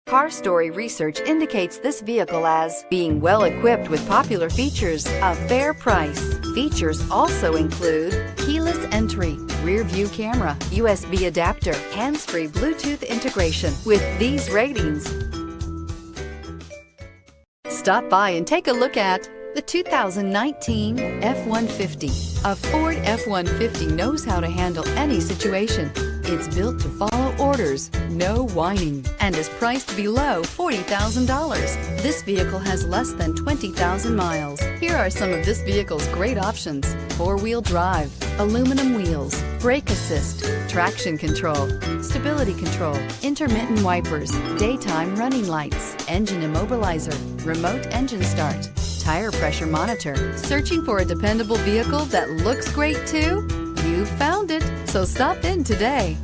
Car Story research indicates this vehicle as being well equipped with popular features, a fair price. Features also include keyless entry, rear view camera, USB adapter, hands-free Bluetooth integration. With these ratings, stop by and take a look at the 2019 F-150. A Ford F-150 knows how to handle any situation. It's built to follow orders, no whining, and is priced below $40,000. This vehicle has less than 20,000 miles. Here are some of this vehicle's great options: four-wheel drive, aluminum wheels, brake assist, traction control, stability control, intermittent wipers, daytime running lights, engine immobilizer, remote engine start, tire pressure monitor. Searching for a dependable vehicle that looks great too? You found it, so stop in today.